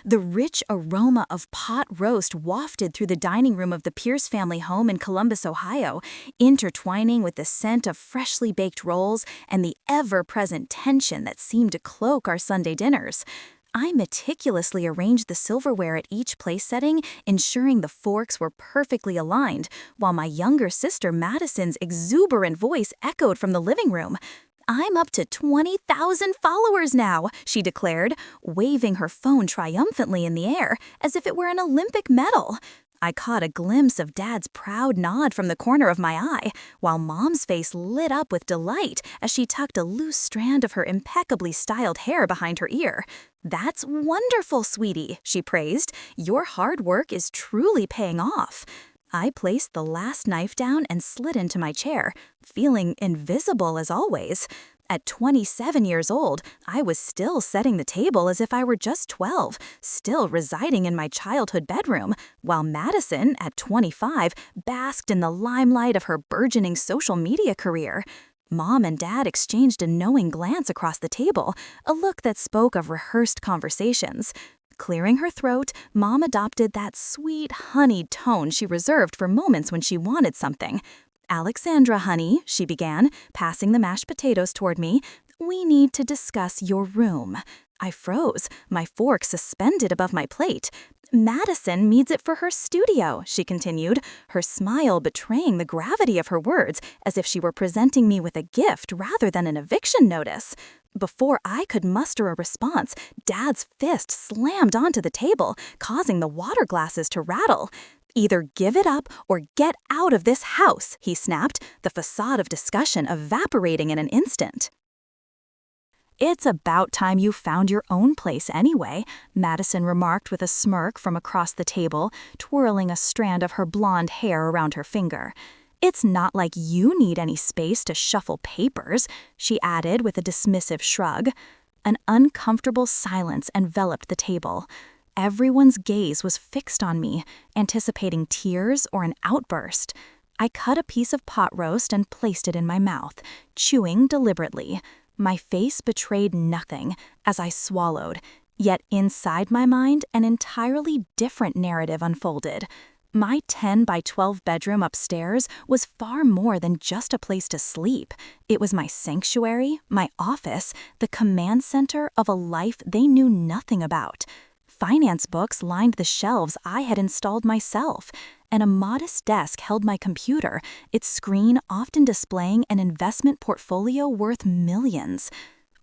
The rich aroma of pot roast wafted through the dining room of the Pierce family home in Columbus, Ohio, intertwining with the scent of freshly baked rolls and the ever-present tension that seemed to cloak our Sunday dinners. I meticulously arranged the silverware at each place setting, ensuring the forks were perfectly aligned, while my younger sister Madison's exuberant voice echoed from the living room. "I'm up to 20,000 followers now," she declared, waving her phone triumphantly in the air, as if it were an Olympic medal. I caught a glimpse of Dad's proud nod from the corner of my eye, while Mom's face lit up with delight as she tucked a loose strand of her impeccably styled hair behind her ear. "That's wonderful, sweetie," she praised. "Your hard work is truly paying off." I placed the last knife down and slid into my chair, feeling invisible as always. At 27 years old, I was still setting the table as if I were just 12, still residing in my childhood bedroom, while Madison, at 25, basked in the limelight of her burgeoning social media career. Mom and Dad exchanged a knowing glance across the table, a look that spoke of rehearsed conversations. Clearing her throat, Mom adopted that sweet, honeyed tone she reserved for moments when she wanted something. "Alexandra, honey," she began, passing the mashed potatoes toward me, "we need to discuss your room." I froze, my fork suspended above my plate. "Madison needs it for her studio," she continued, her smile betraying the gravity of her words, as if she were presenting me with a gift rather than an eviction notice. Before I could muster a response, Dad's fist slammed onto the table, causing the water glasses to rattle. "Either give it up or get out of this house," he snapped, the facade of discussion evaporating in an instant. "It's about time you found your own place anyway," Madison remarked with a smirk from across the table, twirling a strand of her blonde hair around her finger. "It's not like you need any space to shuffle papers," she added with a dismissive shrug. An uncomfortable silence enveloped the table. Everyone's gaze was fixed on me, anticipating tears or an outburst. I cut a piece of pot roast and placed it in my mouth, chewing deliberately. My face betrayed nothing as I swallowed, yet inside my mind an entirely different narrative unfolded. My 10 by 12 bedroom upstairs was far more than just a place to sleep. It was my sanctuary, my office, the command center of a life they knew nothing about. Finance books lined the shelves I had installed myself, and a modest desk held my computer, its screen often displaying an investment portfolio worth millions.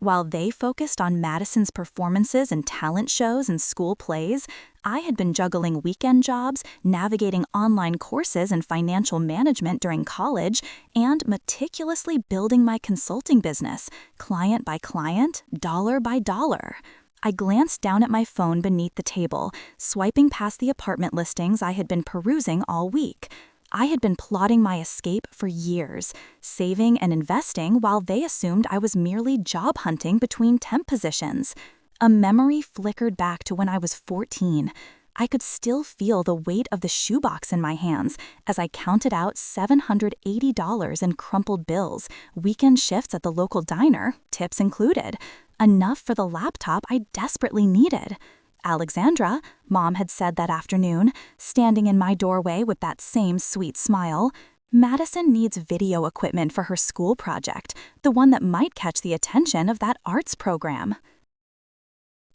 While they focused on Madison's performances in talent shows and school plays, I had been juggling weekend jobs, navigating online courses in financial management during college, and meticulously building my consulting business, client by client, dollar by dollar. I glanced down at my phone beneath the table, swiping past the apartment listings I had been perusing all week. I had been plotting my escape for years, saving and investing while they assumed I was merely job hunting between temp positions. A memory flickered back to when I was 14. I could still feel the weight of the shoebox in my hands as I counted out $780 in crumpled bills, weekend shifts at the local diner, tips included. Enough for the laptop I desperately needed. "Alexandra," Mom had said that afternoon, standing in my doorway with that same sweet smile, "Madison needs video equipment for her school project, the one that might catch the attention of that arts program."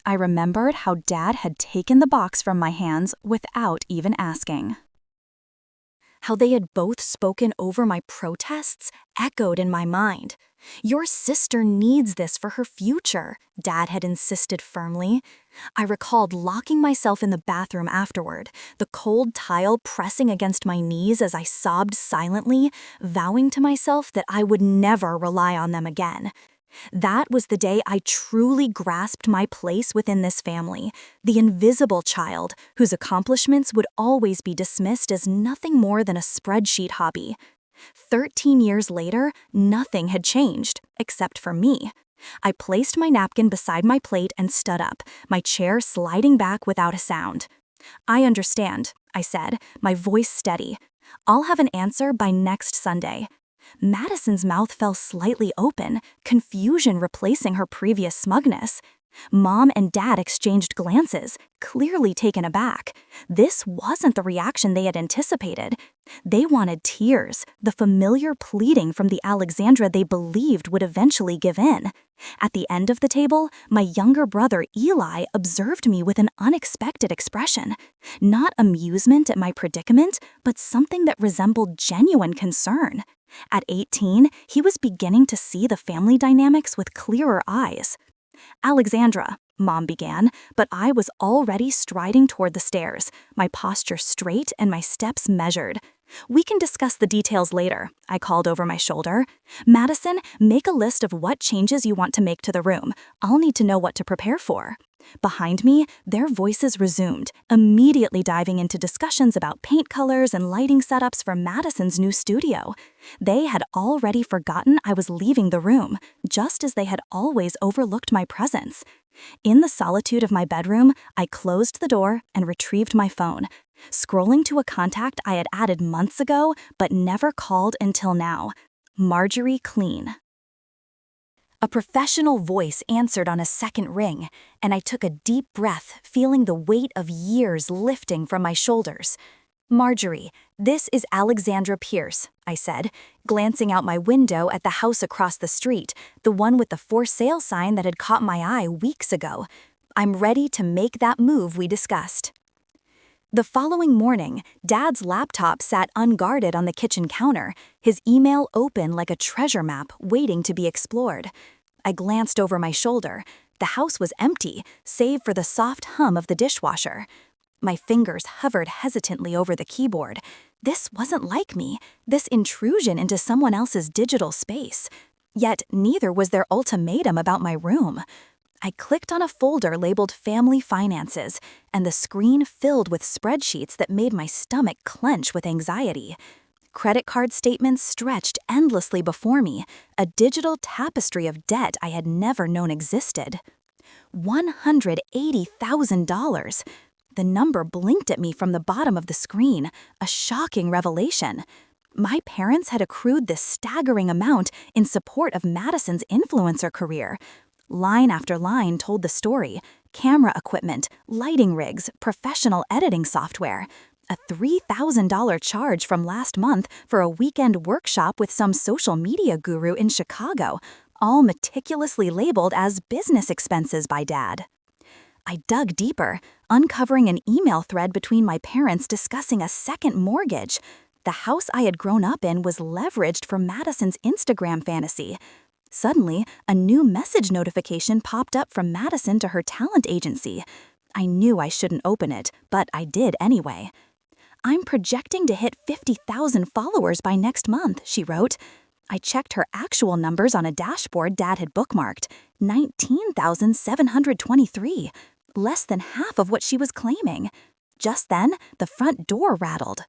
I remembered how Dad had taken the box from my hands without even asking. How they had both spoken over my protests echoed in my mind. "Your sister needs this for her future," Dad had insisted firmly. I recalled locking myself in the bathroom afterward, the cold tile pressing against my knees as I sobbed silently, vowing to myself that I would never rely on them again. That was the day I truly grasped my place within this family, the invisible child whose accomplishments would always be dismissed as nothing more than a spreadsheet hobby. 13 years later, nothing had changed, except for me. I placed my napkin beside my plate and stood up, my chair sliding back without a sound. "I understand," I said, my voice steady. "I'll have an answer by next Sunday." Madison's mouth fell slightly open, confusion replacing her previous smugness. Mom and Dad exchanged glances, clearly taken aback. This wasn't the reaction they had anticipated. They wanted tears, the familiar pleading from the Alexandra they believed would eventually give in. At the end of the table, my younger brother Eli observed me with an unexpected expression. Not amusement at my predicament, but something that resembled genuine concern. At 18, he was beginning to see the family dynamics with clearer eyes. "Alexandra," Mom began, but I was already striding toward the stairs, my posture straight and my steps measured. "We can discuss the details later," I called over my shoulder. "Madison, make a list of what changes you want to make to the room. I'll need to know what to prepare for." Behind me, their voices resumed, immediately diving into discussions about paint colors and lighting setups for Madison's new studio. They had already forgotten I was leaving the room, just as they had always overlooked my presence. In the solitude of my bedroom, I closed the door and retrieved my phone, scrolling to a contact I had added months ago but never called until now: Marjorie Clean. A professional voice answered on a second ring, and I took a deep breath, feeling the weight of years lifting from my shoulders. "Marjorie, this is Alexandra Pierce," I said, glancing out my window at the house across the street, the one with the for sale sign that had caught my eye weeks ago. "I'm ready to make that move we discussed." The following morning, Dad's laptop sat unguarded on the kitchen counter, his email open like a treasure map waiting to be explored. I glanced over my shoulder. The house was empty, save for the soft hum of the dishwasher. My fingers hovered hesitantly over the keyboard. This wasn't like me, this intrusion into someone else's digital space. Yet neither was their ultimatum about my room. I clicked on a folder labeled Family Finances, and the screen filled with spreadsheets that made my stomach clench with anxiety. Credit card statements stretched endlessly before me, a digital tapestry of debt I had never known existed. $180,000. The number blinked at me from the bottom of the screen, a shocking revelation. My parents had accrued this staggering amount in support of Madison's influencer career. Line after line told the story: camera equipment, lighting rigs, professional editing software. A $3,000 charge from last month for a weekend workshop with some social media guru in Chicago, all meticulously labeled as business expenses by Dad. I dug deeper, uncovering an email thread between my parents discussing a second mortgage. The house I had grown up in was leveraged for Madison's Instagram fantasy. Suddenly, a new message notification popped up from Madison to her talent agency. I knew I shouldn't open it, but I did anyway. "I'm projecting to hit 50,000 followers by next month," she wrote. I checked her actual numbers on a dashboard Dad had bookmarked: 19,723, less than half of what she was claiming. Just then, the front door rattled.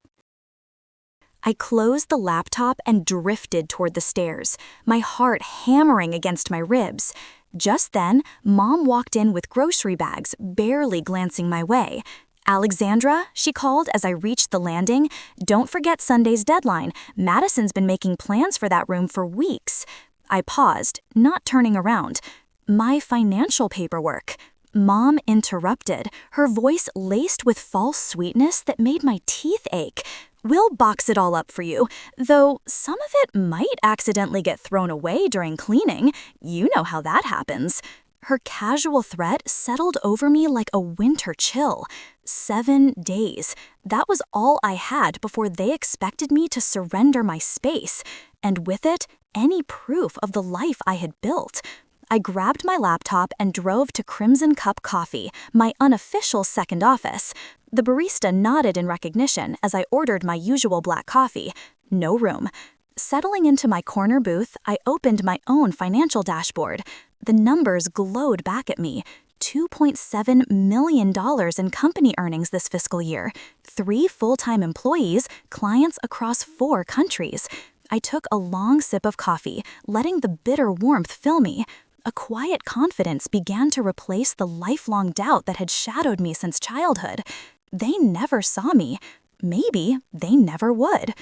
I closed the laptop and drifted toward the stairs, my heart hammering against my ribs. Just then, Mom walked in with grocery bags, barely glancing my way. "Alexandra," she called as I reached the landing, "don't forget Sunday's deadline. Madison's been making plans for that room for weeks." I paused, not turning around. "My financial paperwork." Mom interrupted, her voice laced with false sweetness that made my teeth ache. "We'll box it all up for you, though some of it might accidentally get thrown away during cleaning. You know how that happens." Her casual threat settled over me like a winter chill. 7 days. That was all I had before they expected me to surrender my space, and with it, any proof of the life I had built. I grabbed my laptop and drove to Crimson Cup Coffee, my unofficial second office. The barista nodded in recognition as I ordered my usual black coffee. No room. Settling into my corner booth, I opened my own financial dashboard. The numbers glowed back at me. $2.7 million in company earnings this fiscal year, 3 full-time employees, clients across 4 countries. I took a long sip of coffee, letting the bitter warmth fill me. A quiet confidence began to replace the lifelong doubt that had shadowed me since childhood. They never saw me. Maybe they never would.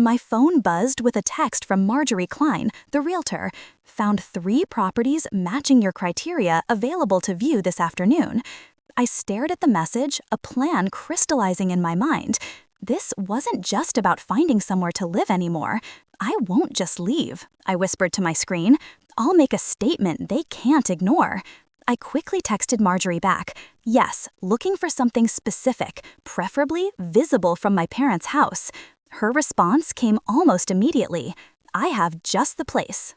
My phone buzzed with a text from Marjorie Klein, the realtor. Found 3 properties matching your criteria available to view this afternoon. I stared at the message, a plan crystallizing in my mind. This wasn't just about finding somewhere to live anymore. I won't just leave, I whispered to my screen. I'll make a statement they can't ignore. I quickly texted Marjorie back. Yes, looking for something specific, preferably visible from my parents' house. Her response came almost immediately. I have just the place.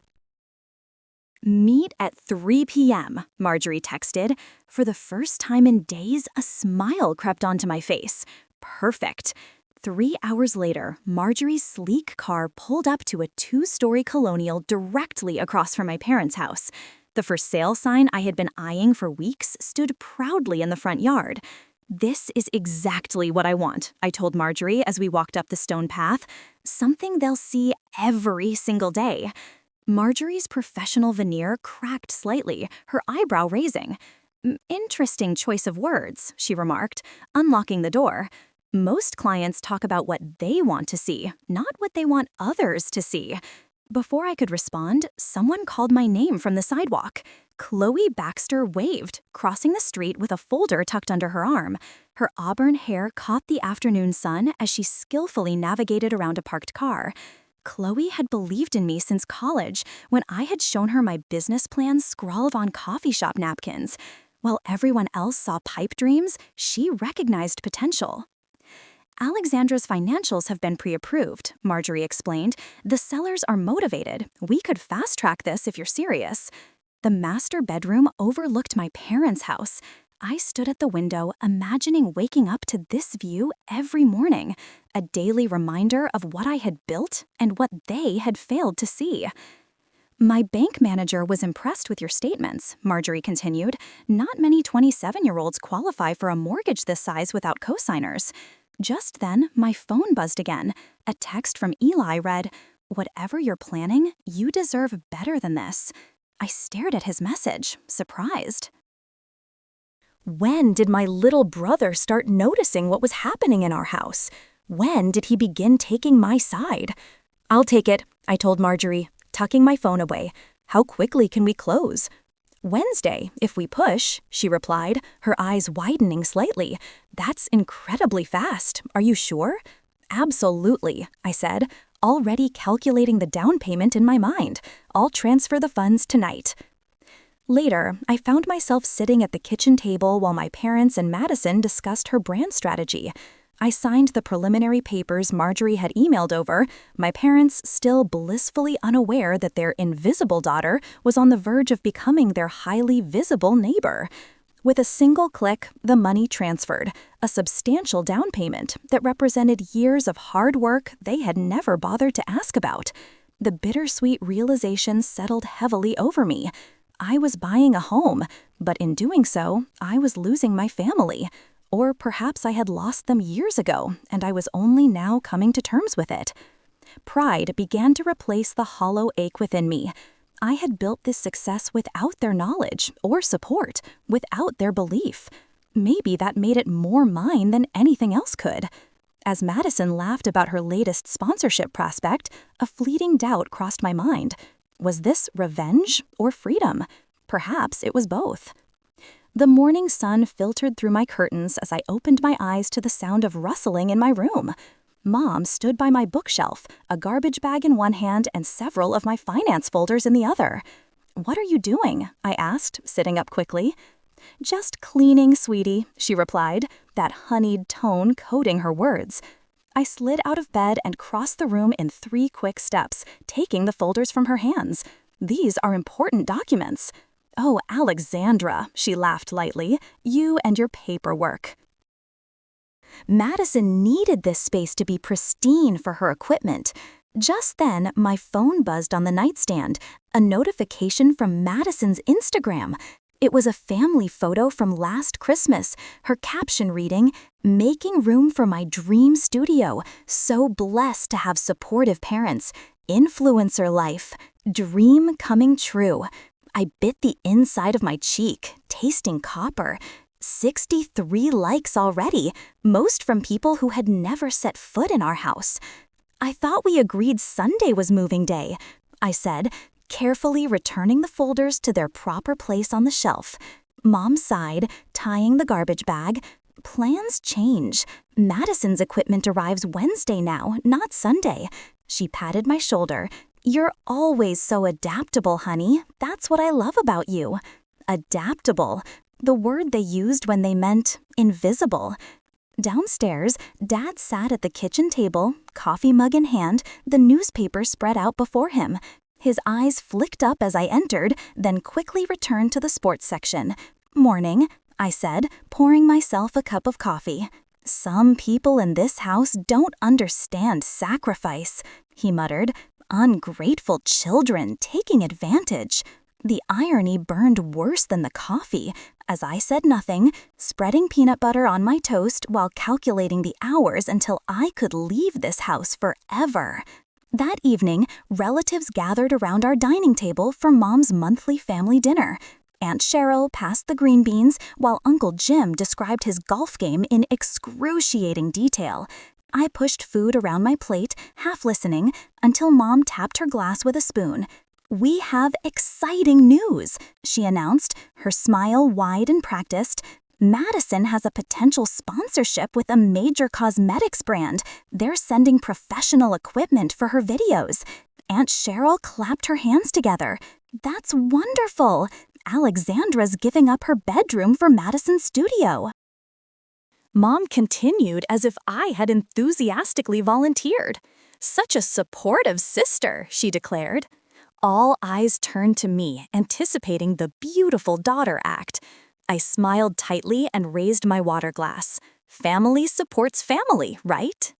Meet at 3 p.m., Marjorie texted. For the first time in days, a smile crept onto my face. Perfect. 3 hours later, Marjorie's sleek car pulled up to a 2-story colonial directly across from my parents' house. The for sale sign I had been eyeing for weeks stood proudly in the front yard. This is exactly what I want, I told Marjorie as we walked up the stone path. Something they'll see every single day. Marjorie's professional veneer cracked slightly, her eyebrow raising. Interesting choice of words, she remarked, unlocking the door. Most clients talk about what they want to see, not what they want others to see. Before I could respond, someone called my name from the sidewalk. Chloe Baxter waved, crossing the street with a folder tucked under her arm. Her auburn hair caught the afternoon sun as she skillfully navigated around a parked car. Chloe had believed in me since college, when I had shown her my business plans scrawled on coffee shop napkins. While everyone else saw pipe dreams, she recognized potential. Alexandra's financials have been pre-approved, Marjorie explained. The sellers are motivated. We could fast-track this if you're serious. The master bedroom overlooked my parents' house. I stood at the window, imagining waking up to this view every morning, a daily reminder of what I had built and what they had failed to see. My bank manager was impressed with your statements, Marjorie continued. Not many 27-year-olds qualify for a mortgage this size without cosigners. Just then, my phone buzzed again. A text from Eli read, "Whatever you're planning, you deserve better than this." I stared at his message, surprised. When did my little brother start noticing what was happening in our house? When did he begin taking my side? "I'll take it," I told Marjorie, tucking my phone away. "How quickly can we close?" "Wednesday, if we push," she replied, her eyes widening slightly. "That's incredibly fast. Are you sure?" "Absolutely," I said, already calculating the down payment in my mind. "I'll transfer the funds tonight." Later, I found myself sitting at the kitchen table while my parents and Madison discussed her brand strategy. I signed the preliminary papers Marjorie had emailed over, my parents still blissfully unaware that their invisible daughter was on the verge of becoming their highly visible neighbor. With a single click, the money transferred, a substantial down payment that represented years of hard work they had never bothered to ask about. The bittersweet realization settled heavily over me. I was buying a home, but in doing so, I was losing my family. Or perhaps I had lost them years ago, and I was only now coming to terms with it. Pride began to replace the hollow ache within me. I had built this success without their knowledge or support, without their belief. Maybe that made it more mine than anything else could. As Madison laughed about her latest sponsorship prospect, a fleeting doubt crossed my mind. Was this revenge or freedom? Perhaps it was both. The morning sun filtered through my curtains as I opened my eyes to the sound of rustling in my room. Mom stood by my bookshelf, a garbage bag in one hand and several of my finance folders in the other. "What are you doing?" I asked, sitting up quickly. "Just cleaning, sweetie," she replied, that honeyed tone coding her words. I slid out of bed and crossed the room in 3 quick steps, taking the folders from her hands. "These are important documents." "Oh, Alexandra," she laughed lightly, "you and your paperwork." Madison needed this space to be pristine for her equipment. Just then, my phone buzzed on the nightstand, a notification from Madison's Instagram. It was a family photo from last Christmas, her caption reading, "Making room for my dream studio. So blessed to have supportive parents. Influencer life. Dream coming true." I bit the inside of my cheek, tasting copper. 63 likes already, most from people who had never set foot in our house. I thought we agreed Sunday was moving day, I said, carefully returning the folders to their proper place on the shelf. Mom sighed, tying the garbage bag. Plans change. Madison's equipment arrives Wednesday now, not Sunday. She patted my shoulder. You're always so adaptable, honey. That's what I love about you. Adaptable. The word they used when they meant invisible. Downstairs, Dad sat at the kitchen table, coffee mug in hand, the newspaper spread out before him. His eyes flicked up as I entered, then quickly returned to the sports section. Morning, I said, pouring myself a cup of coffee. Some people in this house don't understand sacrifice, he muttered. Ungrateful children taking advantage. The irony burned worse than the coffee, as I said nothing, spreading peanut butter on my toast while calculating the hours until I could leave this house forever. That evening, relatives gathered around our dining table for Mom's monthly family dinner. Aunt Cheryl passed the green beans while Uncle Jim described his golf game in excruciating detail. I pushed food around my plate, half listening, until Mom tapped her glass with a spoon. We have exciting news, she announced, her smile wide and practiced. Madison has a potential sponsorship with a major cosmetics brand. They're sending professional equipment for her videos. Aunt Cheryl clapped her hands together. That's wonderful. Alexandra's giving up her bedroom for Madison's studio. Mom continued as if I had enthusiastically volunteered. Such a supportive sister, she declared. All eyes turned to me, anticipating the beautiful daughter act. I smiled tightly and raised my water glass. Family supports family, right?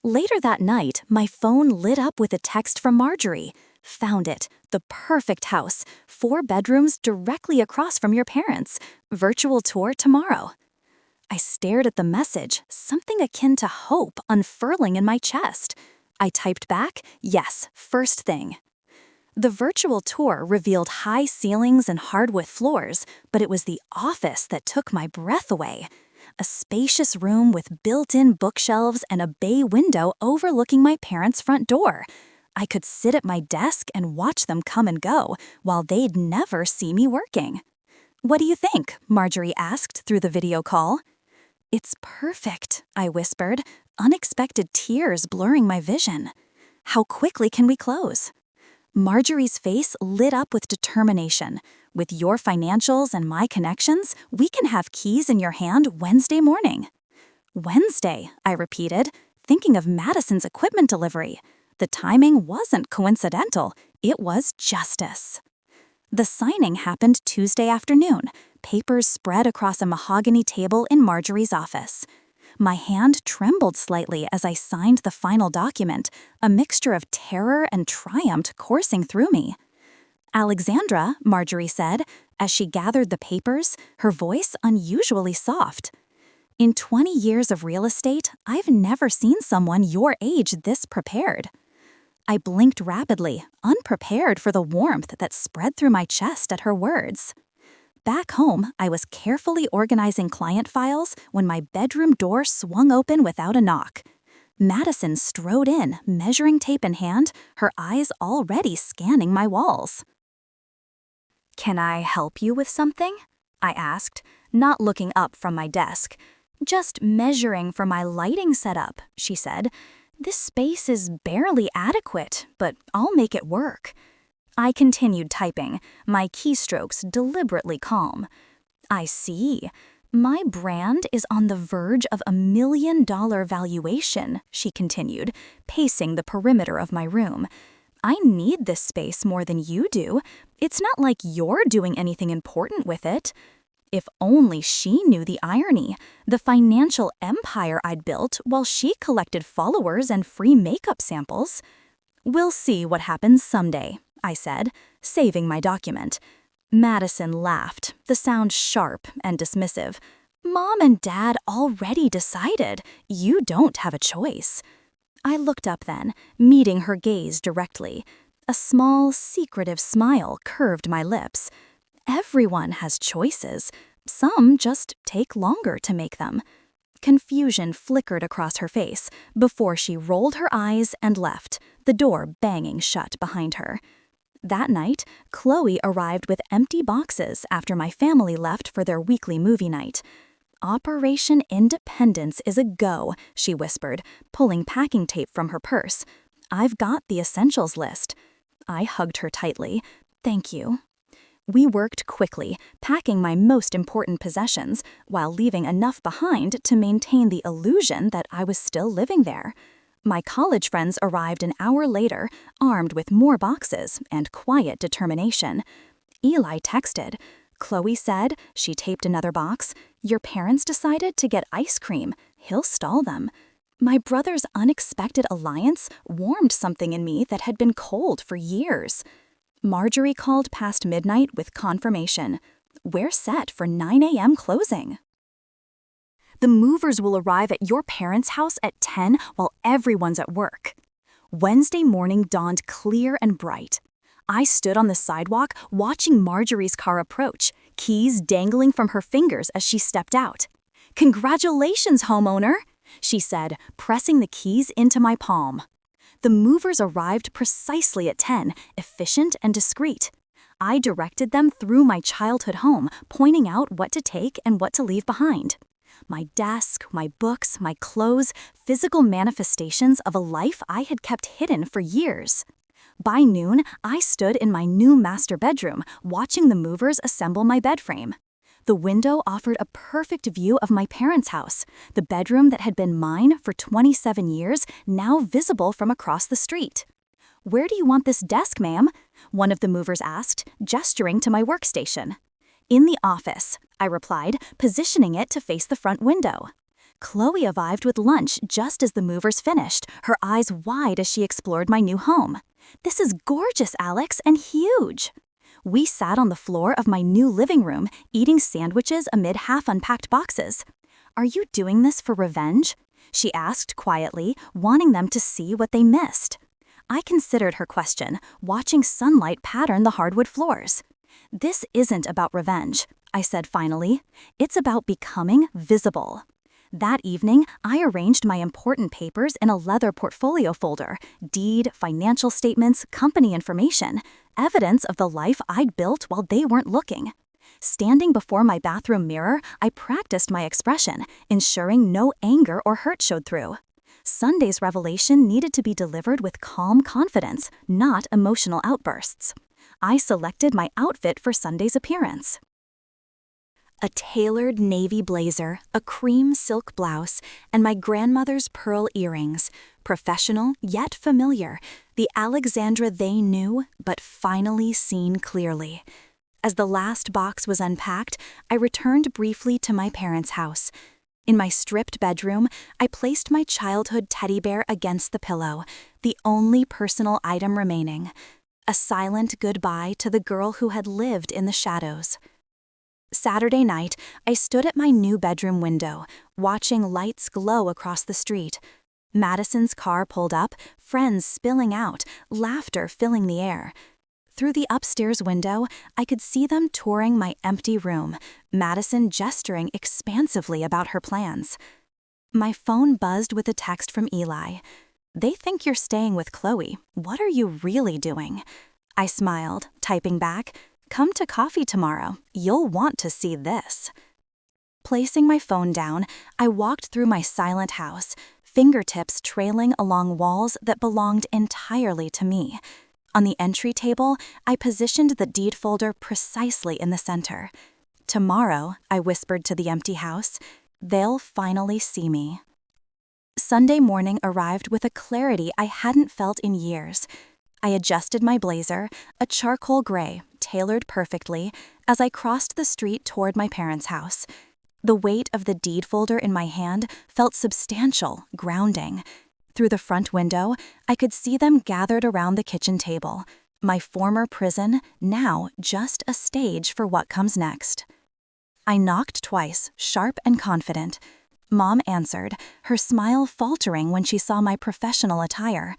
Later that night, my phone lit up with a text from Marjorie. Found it. The perfect house. 4 bedrooms directly across from your parents. Virtual tour tomorrow. I stared at the message, something akin to hope unfurling in my chest. I typed back, yes, first thing. The virtual tour revealed high ceilings and hardwood floors, but it was the office that took my breath away. A spacious room with built-in bookshelves and a bay window overlooking my parents' front door. I could sit at my desk and watch them come and go, while they'd never see me working. What do you think? Marjorie asked through the video call. It's perfect, I whispered, unexpected tears blurring my vision. How quickly can we close? Marjorie's face lit up with determination. With your financials and my connections, we can have keys in your hand Wednesday morning. Wednesday, I repeated, thinking of Madison's equipment delivery. The timing wasn't coincidental, it was justice. The signing happened Tuesday afternoon, papers spread across a mahogany table in Marjorie's office. My hand trembled slightly as I signed the final document, a mixture of terror and triumph coursing through me. Alexandra, Marjorie said, as she gathered the papers, her voice unusually soft. In 20 years of real estate, I've never seen someone your age this prepared. I blinked rapidly, unprepared for the warmth that spread through my chest at her words. Back home, I was carefully organizing client files when my bedroom door swung open without a knock. Madison strode in, measuring tape in hand, her eyes already scanning my walls. "Can I help you with something?" I asked, not looking up from my desk. "Just measuring for my lighting setup," she said. "This space is barely adequate, but I'll make it work." I continued typing, my keystrokes deliberately calm. "I see. My brand is on the verge of $1 million valuation," she continued, pacing the perimeter of my room. "I need this space more than you do. It's not like you're doing anything important with it." If only she knew the irony, the financial empire I'd built while she collected followers and free makeup samples. "We'll see what happens someday," I said, saving my document. Madison laughed, the sound sharp and dismissive. "Mom and Dad already decided. You don't have a choice." I looked up then, meeting her gaze directly. A small, secretive smile curved my lips. Everyone has choices. Some just take longer to make them. Confusion flickered across her face before she rolled her eyes and left, the door banging shut behind her. That night, Chloe arrived with empty boxes after my family left for their weekly movie night. "Operation Independence is a go," she whispered, pulling packing tape from her purse. "I've got the essentials list." I hugged her tightly. "Thank you." We worked quickly, packing my most important possessions, while leaving enough behind to maintain the illusion that I was still living there. My college friends arrived an hour later, armed with more boxes and quiet determination. Eli texted. "Chloe said," she taped another box, "your parents decided to get ice cream. He'll stall them." My brother's unexpected alliance warmed something in me that had been cold for years. Marjorie called past midnight with confirmation. "We're set for 9 a.m. closing." "The movers will arrive at your parents' house at 10 while everyone's at work." Wednesday morning dawned clear and bright. I stood on the sidewalk watching Marjorie's car approach, keys dangling from her fingers as she stepped out. "Congratulations, homeowner," she said, pressing the keys into my palm. The movers arrived precisely at 10, efficient and discreet. I directed them through my childhood home, pointing out what to take and what to leave behind. My desk, my books, my clothes, physical manifestations of a life I had kept hidden for years. By noon, I stood in my new master bedroom, watching the movers assemble my bed frame. The window offered a perfect view of my parents' house, the bedroom that had been mine for 27 years, now visible from across the street. "Where do you want this desk, ma'am?" one of the movers asked, gesturing to my workstation. "In the office," I replied, positioning it to face the front window. Chloe arrived with lunch just as the movers finished, her eyes wide as she explored my new home. "This is gorgeous, Alex, and huge." We sat on the floor of my new living room, eating sandwiches amid half-unpacked boxes. "Are you doing this for revenge?" she asked quietly, wanting them to see what they missed. I considered her question, watching sunlight pattern the hardwood floors. "This isn't about revenge," I said finally. "It's about becoming visible." That evening, I arranged my important papers in a leather portfolio folder: deed, financial statements, company information, evidence of the life I'd built while they weren't looking. Standing before my bathroom mirror, I practiced my expression, ensuring no anger or hurt showed through. Sunday's revelation needed to be delivered with calm confidence, not emotional outbursts. I selected my outfit for Sunday's appearance. A tailored navy blazer, a cream silk blouse, and my grandmother's pearl earrings. Professional, yet familiar, the Alexandra they knew, but finally seen clearly. As the last box was unpacked, I returned briefly to my parents' house. In my stripped bedroom, I placed my childhood teddy bear against the pillow, the only personal item remaining. A silent goodbye to the girl who had lived in the shadows. Saturday night, I stood at my new bedroom window, watching lights glow across the street. Madison's car pulled up, friends spilling out, laughter filling the air. Through the upstairs window, I could see them touring my empty room, Madison gesturing expansively about her plans. My phone buzzed with a text from Eli. "They think you're staying with Chloe. What are you really doing?" I smiled, typing back, "Come to coffee tomorrow. You'll want to see this." Placing my phone down, I walked through my silent house, fingertips trailing along walls that belonged entirely to me. On the entry table, I positioned the deed folder precisely in the center. "Tomorrow," I whispered to the empty house, "they'll finally see me." Sunday morning arrived with a clarity I hadn't felt in years. I adjusted my blazer, a charcoal gray, tailored perfectly, as I crossed the street toward my parents' house. The weight of the deed folder in my hand felt substantial, grounding. Through the front window, I could see them gathered around the kitchen table, my former prison, now just a stage for what comes next. I knocked twice, sharp and confident. Mom answered, her smile faltering when she saw my professional attire.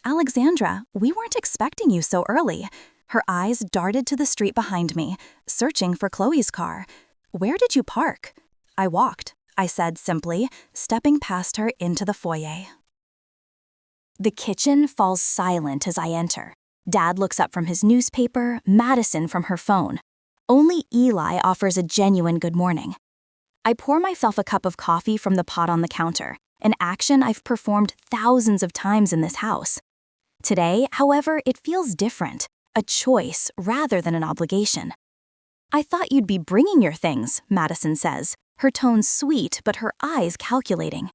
"Alexandra, we weren't expecting you so early." Her eyes darted to the street behind me, searching for Chloe's car. "Where did you park?" I walked. I said simply, stepping past her into the foyer. The kitchen falls silent as I enter. Dad looks up from his newspaper, Madison from her phone. Only Eli offers a genuine good morning. I pour myself a cup of coffee from the pot on the counter, an action I've performed thousands of times in this house. Today, however, it feels different, a choice rather than an obligation. I thought you'd be bringing your things, Madison says, her tone sweet but her eyes calculating.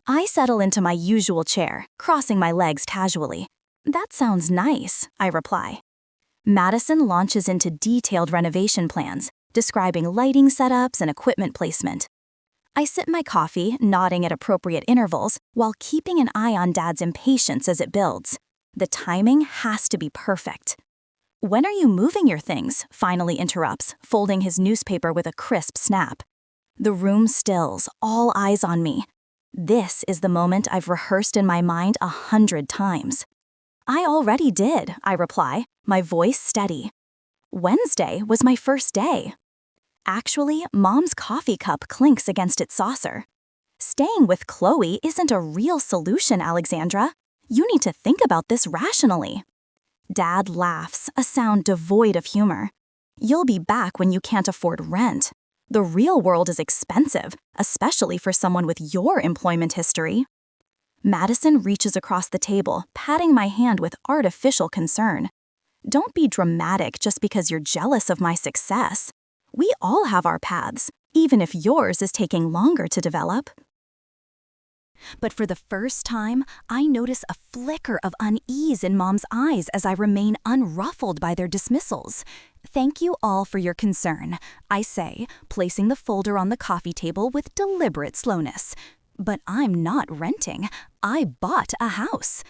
I settle into my usual chair, crossing my legs casually. That sounds nice, I reply. Madison launches into detailed renovation plans, describing lighting setups and equipment placement. I sip my coffee, nodding at appropriate intervals, while keeping an eye on Dad's impatience as it builds. The timing has to be perfect. When are you moving your things? Finally interrupts, folding his newspaper with a crisp snap. The room stills, all eyes on me. This is the moment I've rehearsed in my mind 100 times. I already did, I reply, my voice steady. Wednesday was my first day. Actually, Mom's coffee cup clinks against its saucer. Staying with Chloe isn't a real solution, Alexandra. You need to think about this rationally. Dad laughs, a sound devoid of humor. You'll be back when you can't afford rent. The real world is expensive, especially for someone with your employment history. Madison reaches across the table, patting my hand with artificial concern. Don't be dramatic just because you're jealous of my success. We all have our paths, even if yours is taking longer to develop. But for the first time, I notice a flicker of unease in Mom's eyes as I remain unruffled by their dismissals. Thank you all for your concern, I say, placing the folder on the coffee table with deliberate slowness. But I'm not renting. I bought a house.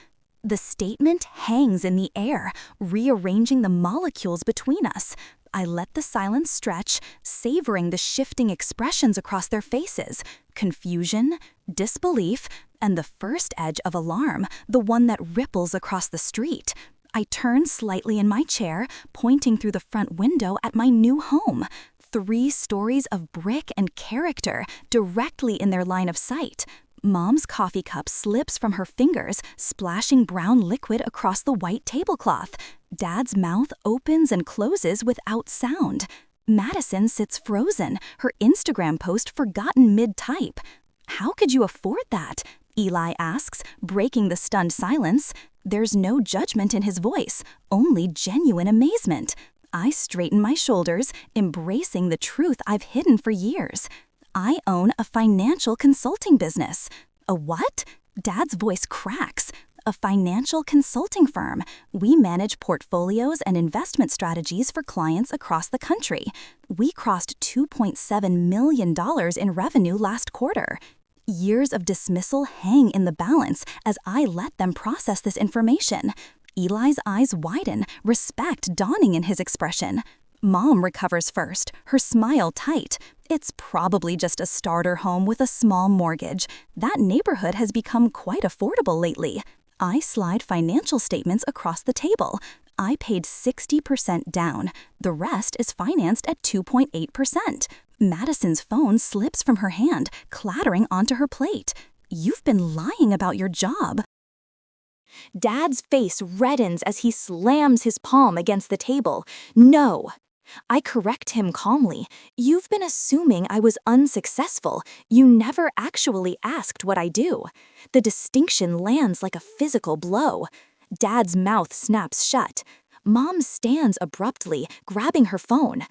The statement hangs in the air, rearranging the molecules between us. I let the silence stretch, savoring the shifting expressions across their faces, confusion, disbelief, and the first edge of alarm, the one that ripples across the street. I turn slightly in my chair, pointing through the front window at my new home. 3 stories of brick and character directly in their line of sight. Mom's coffee cup slips from her fingers, splashing brown liquid across the white tablecloth. Dad's mouth opens and closes without sound. Madison sits frozen, her Instagram post forgotten mid-type. How could you afford that? Eli asks, breaking the stunned silence. There's no judgment in his voice, only genuine amazement. I straighten my shoulders, embracing the truth I've hidden for years. I own a financial consulting business. A what? Dad's voice cracks. A financial consulting firm. We manage portfolios and investment strategies for clients across the country. We crossed $2.7 million in revenue last quarter. Years of dismissal hang in the balance as I let them process this information. Eli's eyes widen, respect dawning in his expression. Mom recovers first, her smile tight. It's probably just a starter home with a small mortgage. That neighborhood has become quite affordable lately. I slide financial statements across the table. I paid 60% down. The rest is financed at 2.8%. Madison's phone slips from her hand, clattering onto her plate. You've been lying about your job. Dad's face reddens as he slams his palm against the table. No. I correct him calmly. You've been assuming I was unsuccessful. You never actually asked what I do. The distinction lands like a physical blow. Dad's mouth snaps shut. Mom stands abruptly, grabbing her phone.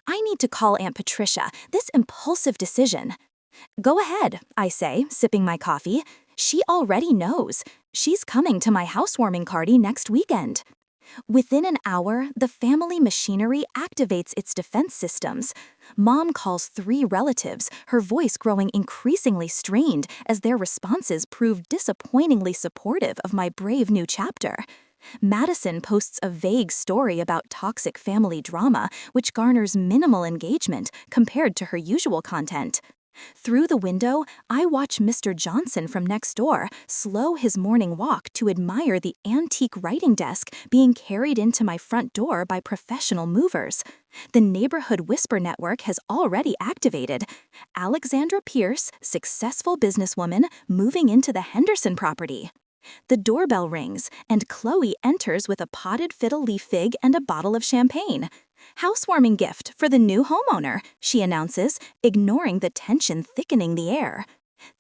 I need to call Aunt Patricia. This impulsive decision. Go ahead, I say, sipping my coffee. She already knows. She's coming to my housewarming party next weekend. Within an hour, the family machinery activates its defense systems. Mom calls 3 relatives, her voice growing increasingly strained as their responses prove disappointingly supportive of my brave new chapter. Madison posts a vague story about toxic family drama, which garners minimal engagement compared to her usual content. Through the window, I watch Mr. Johnson from next door slow his morning walk to admire the antique writing desk being carried into my front door by professional movers. The neighborhood whisper network has already activated. Alexandra Pierce, successful businesswoman, moving into the Henderson property. The doorbell rings, and Chloe enters with a potted fiddle leaf fig and a bottle of champagne. Housewarming gift for the new homeowner, she announces, ignoring the tension thickening the air.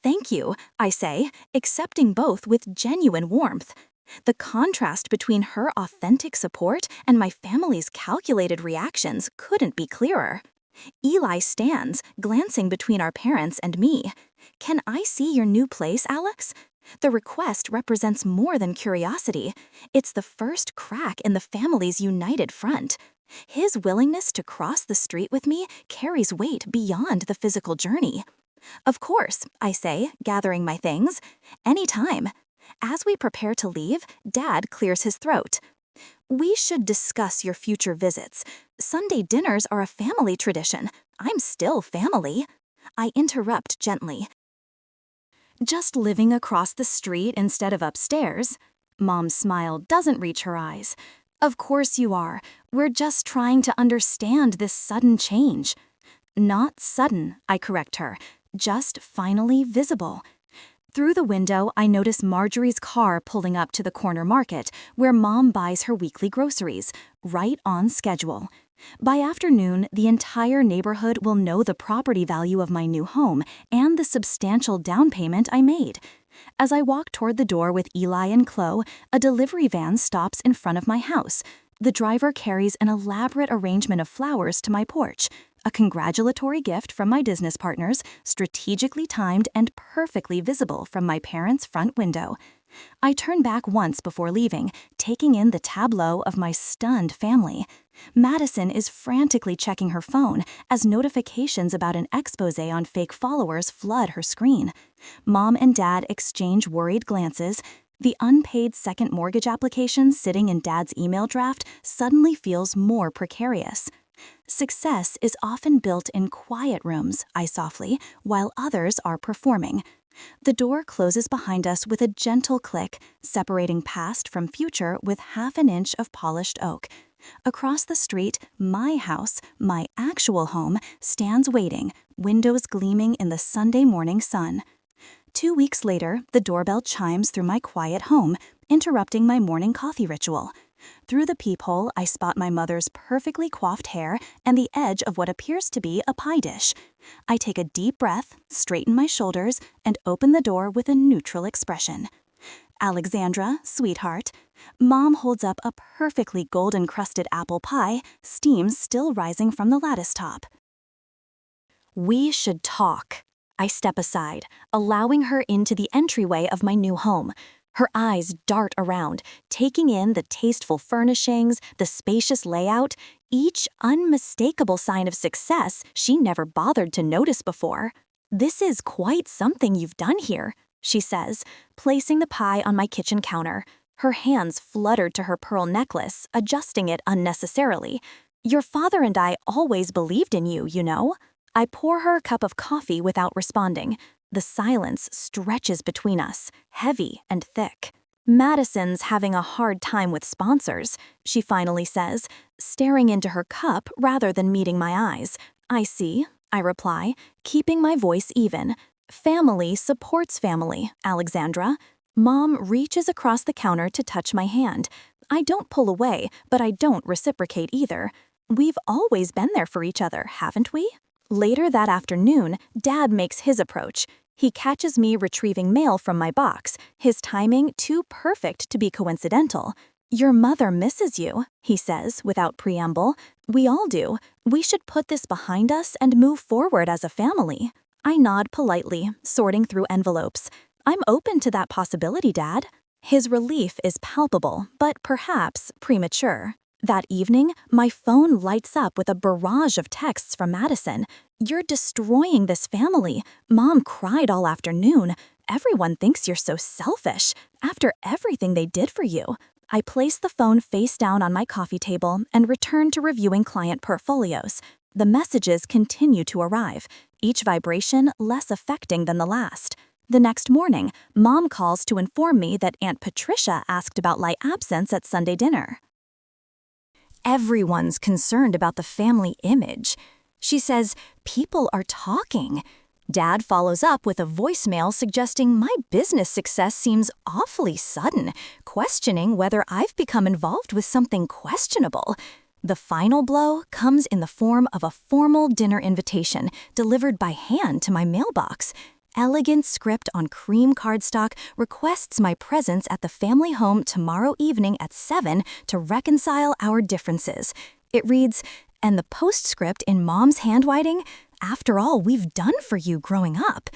Thank you, I say, accepting both with genuine warmth. The contrast between her authentic support and my family's calculated reactions couldn't be clearer. Eli stands, glancing between our parents and me. Can I see your new place, Alex? The request represents more than curiosity. It's the first crack in the family's united front. His willingness to cross the street with me carries weight beyond the physical journey. Of course, I say, gathering my things. Anytime. As we prepare to leave, Dad clears his throat. We should discuss your future visits. Sunday dinners are a family tradition. I'm still family. I interrupt gently. Just living across the street instead of upstairs? Mom's smile doesn't reach her eyes. Of course you are. We're just trying to understand this sudden change. Not sudden, I correct her. Just finally visible. Through the window, I notice Marjorie's car pulling up to the corner market, where Mom buys her weekly groceries, right on schedule. By afternoon, the entire neighborhood will know the property value of my new home and the substantial down payment I made. As I walk toward the door with Eli and Chloe, a delivery van stops in front of my house. The driver carries an elaborate arrangement of flowers to my porch, a congratulatory gift from my business partners, strategically timed and perfectly visible from my parents' front window. I turn back once before leaving, taking in the tableau of my stunned family. Madison is frantically checking her phone as notifications about an expose on fake followers flood her screen. Mom and Dad exchange worried glances. The unpaid second mortgage application sitting in Dad's email draft suddenly feels more precarious. Success is often built in quiet rooms, I softly, while others are performing. The door closes behind us with a gentle click, separating past from future with half an inch of polished oak. Across the street, my house, my actual home, stands waiting, windows gleaming in the Sunday morning sun. 2 weeks later, the doorbell chimes through my quiet home, interrupting my morning coffee ritual. Through the peephole, I spot my mother's perfectly coiffed hair and the edge of what appears to be a pie dish. I take a deep breath, straighten my shoulders, and open the door with a neutral expression. Alexandra, sweetheart. Mom holds up a perfectly golden-crusted apple pie, steam still rising from the lattice top. We should talk. I step aside, allowing her into the entryway of my new home. Her eyes dart around, taking in the tasteful furnishings, the spacious layout, each unmistakable sign of success she never bothered to notice before. "This is quite something you've done here," she says, placing the pie on my kitchen counter. Her hands fluttered to her pearl necklace, adjusting it unnecessarily. "Your father and I always believed in you, you know." I pour her a cup of coffee without responding. The silence stretches between us, heavy and thick. "Madison's having a hard time with sponsors," she finally says, staring into her cup rather than meeting my eyes. "I see," I reply, keeping my voice even. "Family supports family, Alexandra." Mom reaches across the counter to touch my hand. I don't pull away, but I don't reciprocate either. We've always been there for each other, haven't we? Later that afternoon, Dad makes his approach. He catches me retrieving mail from my box, his timing too perfect to be coincidental. "Your mother misses you," he says without preamble. "We all do. We should put this behind us and move forward as a family." I nod politely, sorting through envelopes. "I'm open to that possibility, Dad." His relief is palpable, but perhaps premature. That evening, my phone lights up with a barrage of texts from Madison. "You're destroying this family. Mom cried all afternoon. Everyone thinks you're so selfish, after everything they did for you." I place the phone face down on my coffee table and return to reviewing client portfolios. The messages continue to arrive, each vibration less affecting than the last. The next morning, Mom calls to inform me that Aunt Patricia asked about my absence at Sunday dinner. Everyone's concerned about the family image. She says, "People are talking." Dad follows up with a voicemail suggesting my business success seems awfully sudden, questioning whether I've become involved with something questionable. The final blow comes in the form of a formal dinner invitation delivered by hand to my mailbox. Elegant script on cream cardstock requests my presence at the family home tomorrow evening at 7 to reconcile our differences. It reads, and the postscript in Mom's handwriting, "After all we've done for you growing up."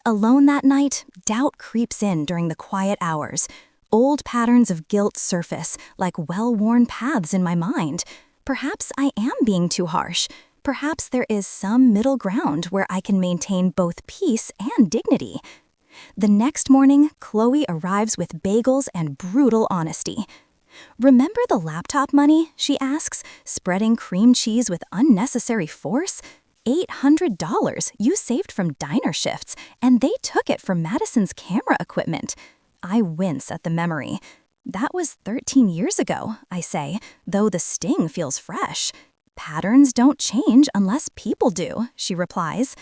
Alone that night, doubt creeps in during the quiet hours. Old patterns of guilt surface like well-worn paths in my mind. Perhaps I am being too harsh. Perhaps there is some middle ground where I can maintain both peace and dignity. The next morning, Chloe arrives with bagels and brutal honesty. "Remember the laptop money?" she asks, spreading cream cheese with unnecessary force. $800 you saved from diner shifts, and they took it for Madison's camera equipment. I wince at the memory. "That was 13 years ago," I say, though the sting feels fresh. "Patterns don't change unless people do," she replies.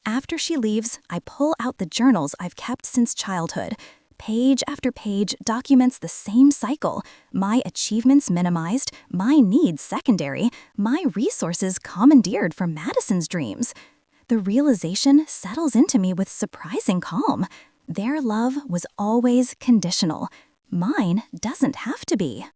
After she leaves, I pull out the journals I've kept since childhood. Page after page documents the same cycle, my achievements minimized, my needs secondary, my resources commandeered for Madison's dreams. The realization settles into me with surprising calm. Their love was always conditional. Mine doesn't have to be.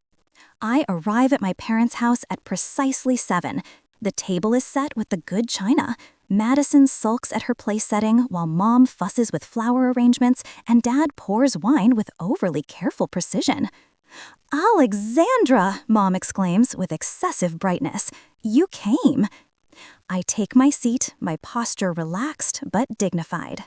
I arrive at my parents' house at precisely 7. The table is set with the good china. Madison sulks at her place setting while Mom fusses with flower arrangements and Dad pours wine with overly careful precision. "Alexandra!" Mom exclaims with excessive brightness. "You came." I take my seat, my posture relaxed but dignified.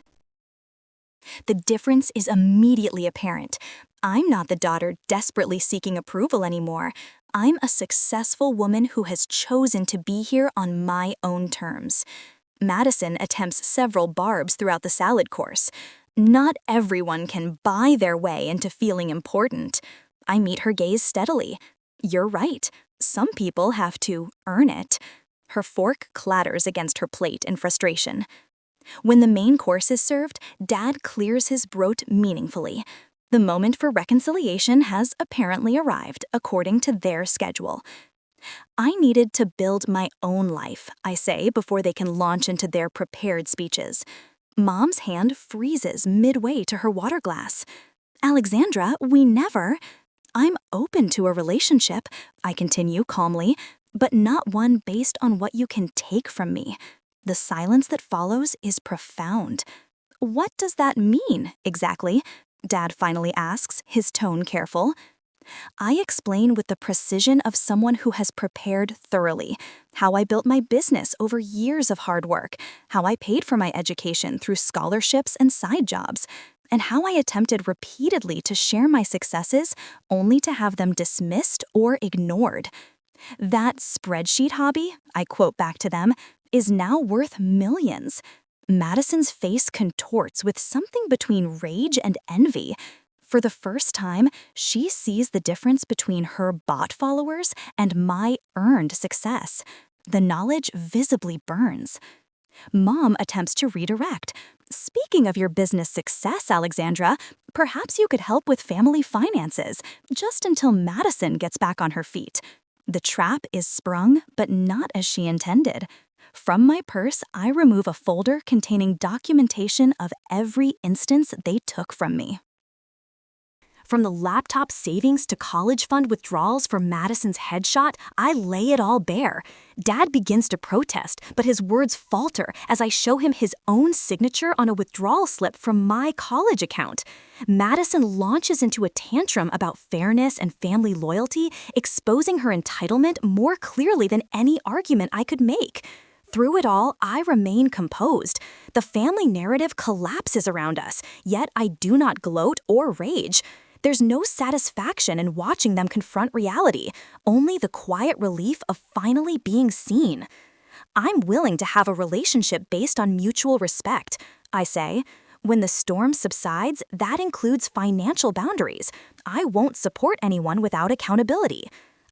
The difference is immediately apparent. I'm not the daughter desperately seeking approval anymore. I'm a successful woman who has chosen to be here on my own terms. Madison attempts several barbs throughout the salad course. Not everyone can buy their way into feeling important. I meet her gaze steadily. "You're right. Some people have to earn it." Her fork clatters against her plate in frustration. When the main course is served, Dad clears his throat meaningfully. The moment for reconciliation has apparently arrived, according to their schedule. I needed to build my own life, I say, before they can launch into their prepared speeches. Mom's hand freezes midway to her water glass. "Alexandra, we never—" "I'm open to a relationship," I continue calmly, "but not one based on what you can take from me." The silence that follows is profound. "What does that mean, exactly?" Dad finally asks, his tone careful. I explain with the precision of someone who has prepared thoroughly, how I built my business over years of hard work, how I paid for my education through scholarships and side jobs, and how I attempted repeatedly to share my successes only to have them dismissed or ignored. "That spreadsheet hobby," I quote back to them, "is now worth millions." Madison's face contorts with something between rage and envy. For the first time, she sees the difference between her bot followers and my earned success. The knowledge visibly burns. Mom attempts to redirect. "Speaking of your business success, Alexandra, perhaps you could help with family finances, just until Madison gets back on her feet." The trap is sprung, but not as she intended. From my purse, I remove a folder containing documentation of every instance they took from me. From the laptop savings to college fund withdrawals for Madison's headshot, I lay it all bare. Dad begins to protest, but his words falter as I show him his own signature on a withdrawal slip from my college account. Madison launches into a tantrum about fairness and family loyalty, exposing her entitlement more clearly than any argument I could make. Through it all, I remain composed. The family narrative collapses around us, yet I do not gloat or rage. There's no satisfaction in watching them confront reality, only the quiet relief of finally being seen. I'm willing to have a relationship based on mutual respect, I say. When the storm subsides, that includes financial boundaries. I won't support anyone without accountability.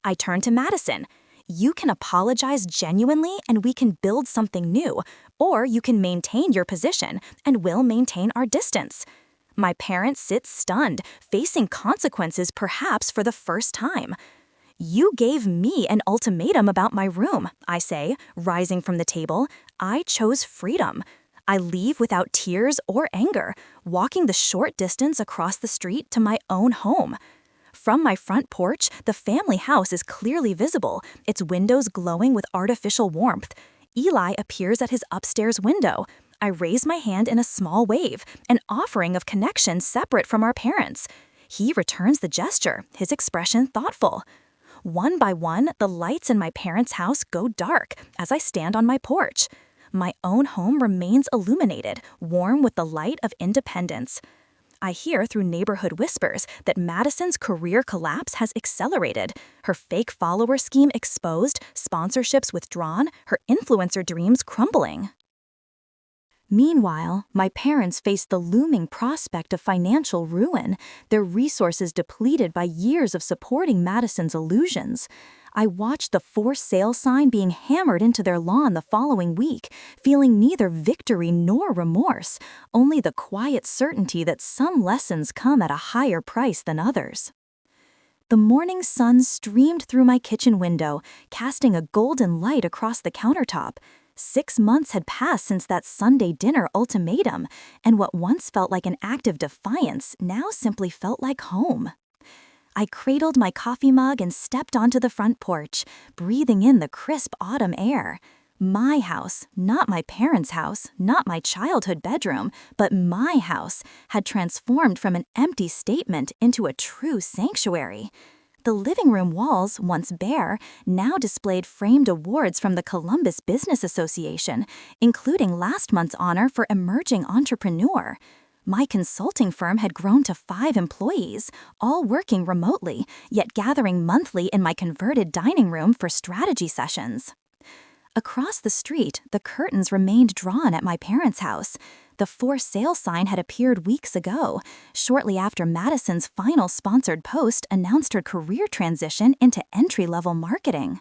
I turn to Madison. You can apologize genuinely and we can build something new, or you can maintain your position and we'll maintain our distance. My parents sit stunned, facing consequences perhaps for the first time. You gave me an ultimatum about my room, I say, rising from the table. I chose freedom. I leave without tears or anger, walking the short distance across the street to my own home. From my front porch, the family house is clearly visible, its windows glowing with artificial warmth. Eli appears at his upstairs window. I raise my hand in a small wave, an offering of connection separate from our parents. He returns the gesture, his expression thoughtful. One by one, the lights in my parents' house go dark as I stand on my porch. My own home remains illuminated, warm with the light of independence. I hear through neighborhood whispers that Madison's career collapse has accelerated, her fake follower scheme exposed, sponsorships withdrawn, her influencer dreams crumbling. Meanwhile, my parents face the looming prospect of financial ruin, their resources depleted by years of supporting Madison's illusions. I watched the for sale sign being hammered into their lawn the following week, feeling neither victory nor remorse, only the quiet certainty that some lessons come at a higher price than others. The morning sun streamed through my kitchen window, casting a golden light across the countertop. 6 months had passed since that Sunday dinner ultimatum, and what once felt like an act of defiance now simply felt like home. I cradled my coffee mug and stepped onto the front porch, breathing in the crisp autumn air. My house, not my parents' house, not my childhood bedroom, but my house, had transformed from an empty statement into a true sanctuary. The living room walls, once bare, now displayed framed awards from the Columbus Business Association, including last month's honor for Emerging Entrepreneur. My consulting firm had grown to 5 employees, all working remotely, yet gathering monthly in my converted dining room for strategy sessions. Across the street, the curtains remained drawn at my parents' house. The for sale sign had appeared weeks ago, shortly after Madison's final sponsored post announced her career transition into entry-level marketing.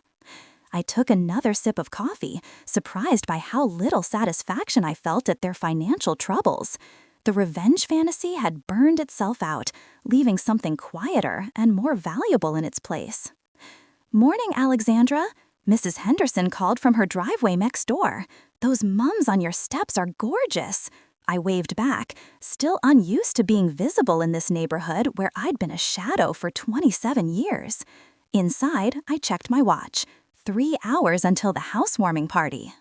I took another sip of coffee, surprised by how little satisfaction I felt at their financial troubles. The revenge fantasy had burned itself out, leaving something quieter and more valuable in its place. "Morning, Alexandra," Mrs. Henderson called from her driveway next door. "Those mums on your steps are gorgeous." I waved back, still unused to being visible in this neighborhood where I'd been a shadow for 27 years. Inside, I checked my watch. 3 hours until the housewarming party.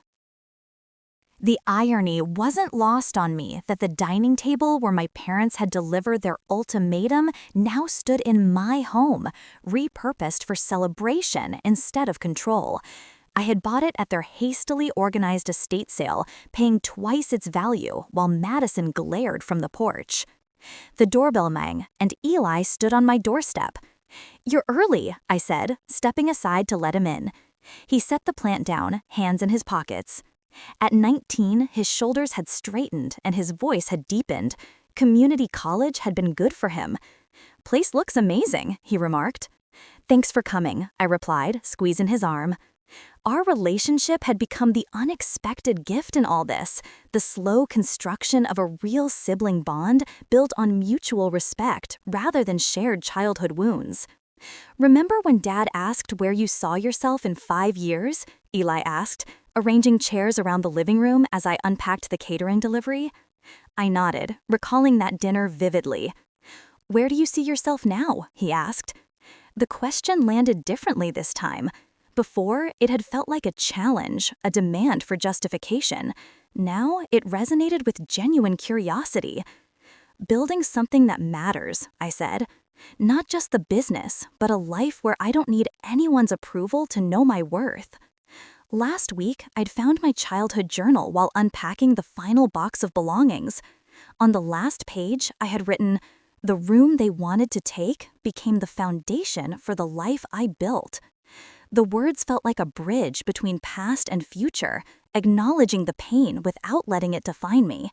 The irony wasn't lost on me that the dining table where my parents had delivered their ultimatum now stood in my home, repurposed for celebration instead of control. I had bought it at their hastily organized estate sale, paying twice its value while Madison glared from the porch. The doorbell rang, and Eli stood on my doorstep. "You're early," I said, stepping aside to let him in. He set the plant down, hands in his pockets. At 19, his shoulders had straightened and his voice had deepened. Community college had been good for him. "Place looks amazing," he remarked. "Thanks for coming," I replied, squeezing his arm. Our relationship had become the unexpected gift in all this, the slow construction of a real sibling bond built on mutual respect rather than shared childhood wounds. "Remember when Dad asked where you saw yourself in 5 years?" Eli asked, arranging chairs around the living room as I unpacked the catering delivery. I nodded, recalling that dinner vividly. "Where do you see yourself now?" he asked. The question landed differently this time. Before, it had felt like a challenge, a demand for justification. Now, it resonated with genuine curiosity. "Building something that matters," I said. "Not just the business, but a life where I don't need anyone's approval to know my worth." Last week, I'd found my childhood journal while unpacking the final box of belongings. On the last page, I had written, "The room they wanted to take became the foundation for the life I built." The words felt like a bridge between past and future, acknowledging the pain without letting it define me.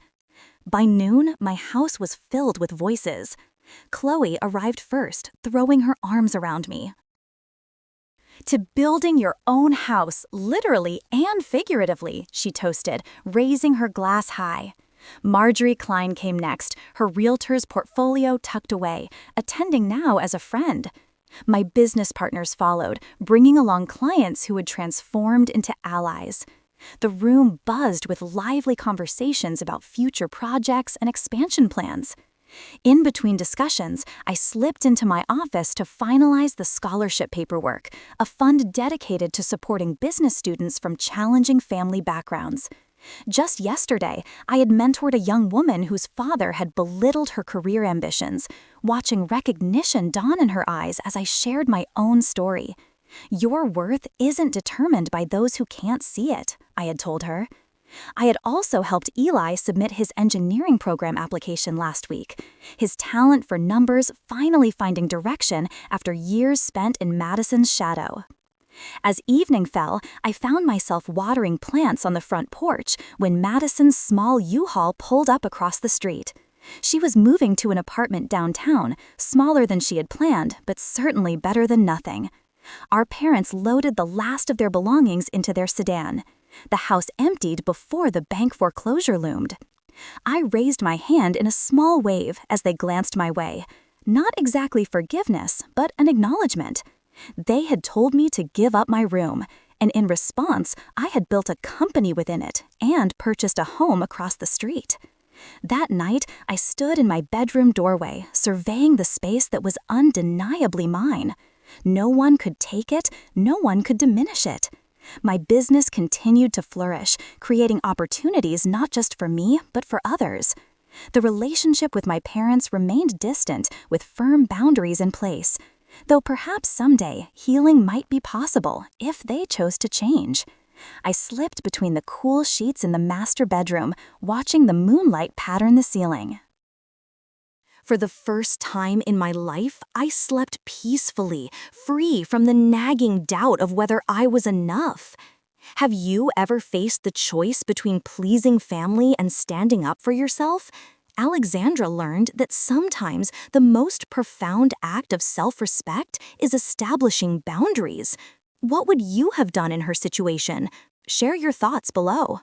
By noon, my house was filled with voices. Chloe arrived first, throwing her arms around me. To building your own house, literally and figuratively, she toasted, raising her glass high. Marjorie Klein came next, her realtor's portfolio tucked away, attending now as a friend. My business partners followed, bringing along clients who had transformed into allies. The room buzzed with lively conversations about future projects and expansion plans. In between discussions, I slipped into my office to finalize the scholarship paperwork, a fund dedicated to supporting business students from challenging family backgrounds. Just yesterday, I had mentored a young woman whose father had belittled her career ambitions, watching recognition dawn in her eyes as I shared my own story. Your worth isn't determined by those who can't see it, I had told her. I had also helped Eli submit his engineering program application last week, his talent for numbers finally finding direction after years spent in Madison's shadow. As evening fell, I found myself watering plants on the front porch when Madison's small U-Haul pulled up across the street. She was moving to an apartment downtown, smaller than she had planned, but certainly better than nothing. Our parents loaded the last of their belongings into their sedan. The house emptied before the bank foreclosure loomed. I raised my hand in a small wave as they glanced my way. Not exactly forgiveness, but an acknowledgement. They had told me to give up my room, and in response, I had built a company within it and purchased a home across the street. That night, I stood in my bedroom doorway, surveying the space that was undeniably mine. No one could take it, no one could diminish it. My business continued to flourish, creating opportunities not just for me, but for others. The relationship with my parents remained distant, with firm boundaries in place. Though perhaps someday, healing might be possible if they chose to change. I slipped between the cool sheets in the master bedroom, watching the moonlight pattern the ceiling. For the first time in my life, I slept peacefully, free from the nagging doubt of whether I was enough. Have you ever faced the choice between pleasing family and standing up for yourself? Alexandra learned that sometimes the most profound act of self-respect is establishing boundaries. What would you have done in her situation? Share your thoughts below.